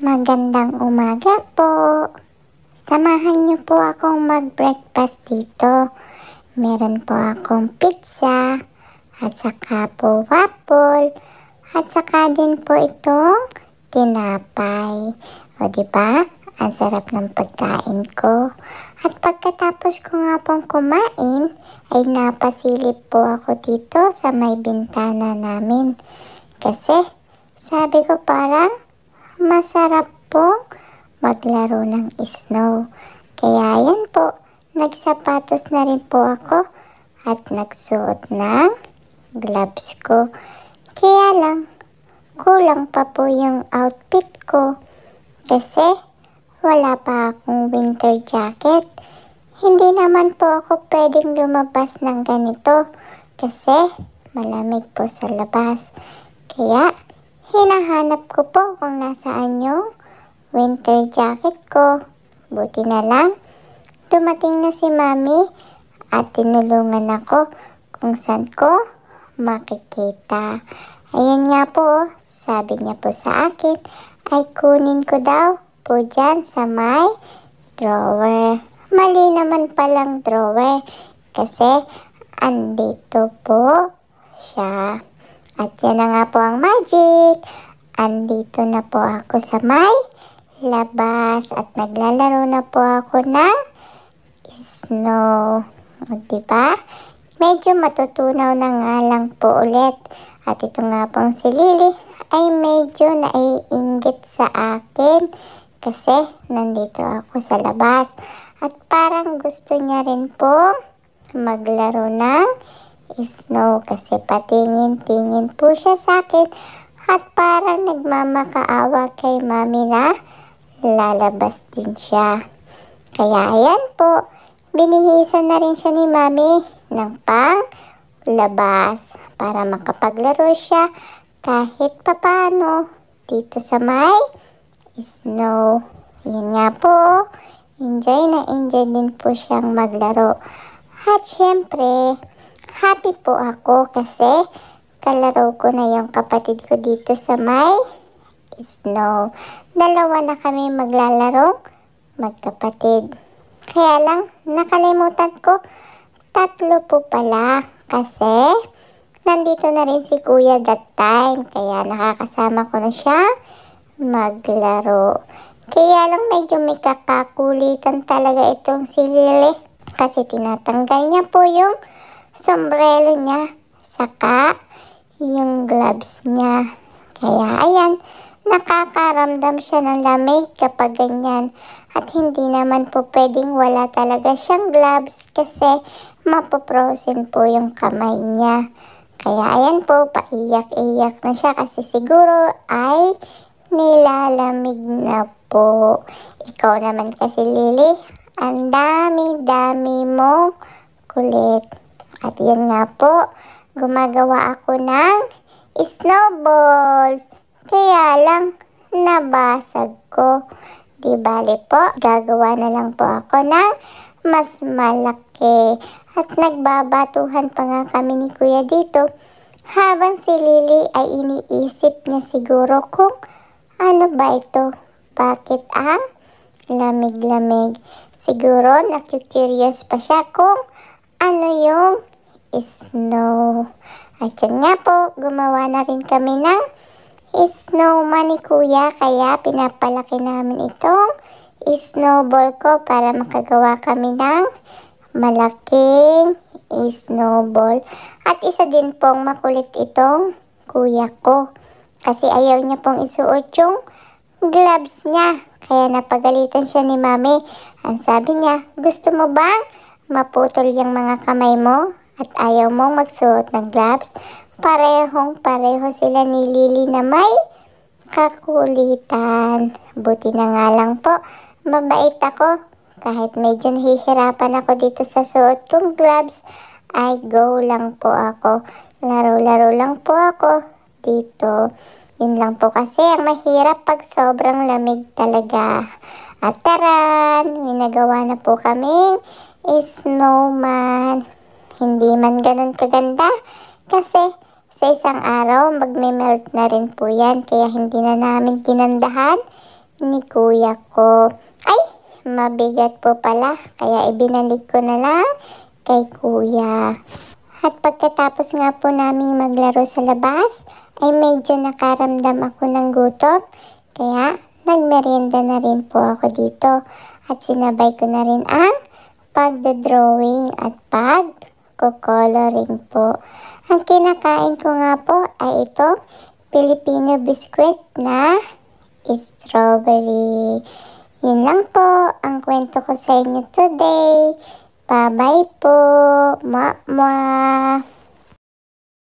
Magandang umaga po. Samahan niyo po akong mag-breakfast dito. Meron po akong pizza, at saka po waffle, at saka din po itong tinapay. O diba? Ang sarap ng pagkain ko. At pagkatapos ko nga pong kumain, ay napasilip po ako dito sa may bintana namin. Kasi sabi ko parang masarap pong maglaro ng snow. Kaya yan po, nagsapatos na rin po ako at nagsuot ng gloves ko. Kaya lang, kulang pa po yung outfit ko kasi wala pa akong winter jacket. Hindi naman po ako pwedeng lumabas ng ganito kasi malamig po sa labas. Kaya hinahanap ko po kung nasaan yung winter jacket ko. Buti na lang, dumating na si Mami at tinulungan ako kung saan ko makikita. Ayan nga po, sabi niya po sa akin ay kunin ko daw po dyan sa may drawer. Mali naman palang drawer kasi andito po siya. At yan na nga po ang magic. Andito na po ako sa may labas at naglalaro na po ako ng snow. O diba? Medyo matutunaw na nga lang po ulit. At ito nga pong si Lily ay medyo naiinggit sa akin kasi nandito ako sa labas. At parang gusto niya rin po maglaro ng snow kasi patingin-tingin po siya sa akin at parang nagmamakaawa kay Mami na lalabas din siya. Kaya ayan po, binihisan na rin siya ni Mami ng panglabas para makapaglaro siya kahit papano dito sa may snow. Yan nga po, enjoy na enjoy din po siyang maglaro. At syempre, happy po ako kasi kalaro ko na yung kapatid ko dito sa may snow. Dalawa na kami maglalaro magkapatid. Kaya lang, nakalimutan ko, 3 po pala kasi nandito na rin si Kuya that time. Kaya nakakasama ko na siya maglaro. Kaya lang medyo may kakakulitan talaga itong si Lily kasi tinatanggal niya po yung sombrero niya saka yung gloves niya. Kaya ayan, nakakaramdam siya ng lamig kapag ganyan. At hindi naman po pwedeng wala talaga siyang gloves kasi mapoprosen po yung kamay niya. Kaya ayan po, paiyak-iyak na siya kasi siguro ay nilalamig na po. Ikaw naman kasi Lily, ang dami-dami mong kulit. At yan nga po, gumagawa ako ng snowballs. Kaya lang, nabasag ko. Di bale po, gagawa na lang po ako ng mas malaki. At nagbabatuhan pa nga kami ni Kuya dito. Habang si Lily ay iniisip niya siguro kung ano ba ito? Bakit ang lamig-lamig? Siguro nakikurious pa siya kung ano yung snow. At yan nga po, gumawa na rin kami ng snowman ni Kuya. Kaya pinapalaki namin itong snowball ko para makagawa kami ng malaking snowball. At isa din pong makulit itong kuya ko. Kasi ayaw niya pong isuot yung gloves niya. Kaya napagalitan siya ni Mami. Ang sabi niya, gusto mo bang maputol yung mga kamay mo at ayaw mong magsuot ng gloves? Parehong-pareho sila ni Lily na may kakulitan. Buti na nga lang po, mabait ako. Kahit medyo nahihirapan ako dito sa suot kong gloves, ay go lang po ako. Laro-laro lang po ako dito. Yun lang po kasi ang mahirap pag sobrang lamig talaga. At taran, minagawa na po kaming snowman. Hindi man ganun kaganda kasi sa isang araw magme-melt na rin po yan. Kaya hindi na namin ginandahan ni kuya ko. Ay, mabigat po pala, kaya ibinalik ko na lang kay kuya. At pagkatapos nga po namin maglaro sa labas, ay medyo nakaramdam ako ng gutom. Kaya nagmerienda na rin po ako dito. At sinabay ko na rin ang pagdodrawing at pag-coloring po. Ang kinakain ko nga po ay itong Filipino biscuit na strawberry. Yun lang po ang kwento ko sa inyo today. Bye-bye po. Mwah, mwah.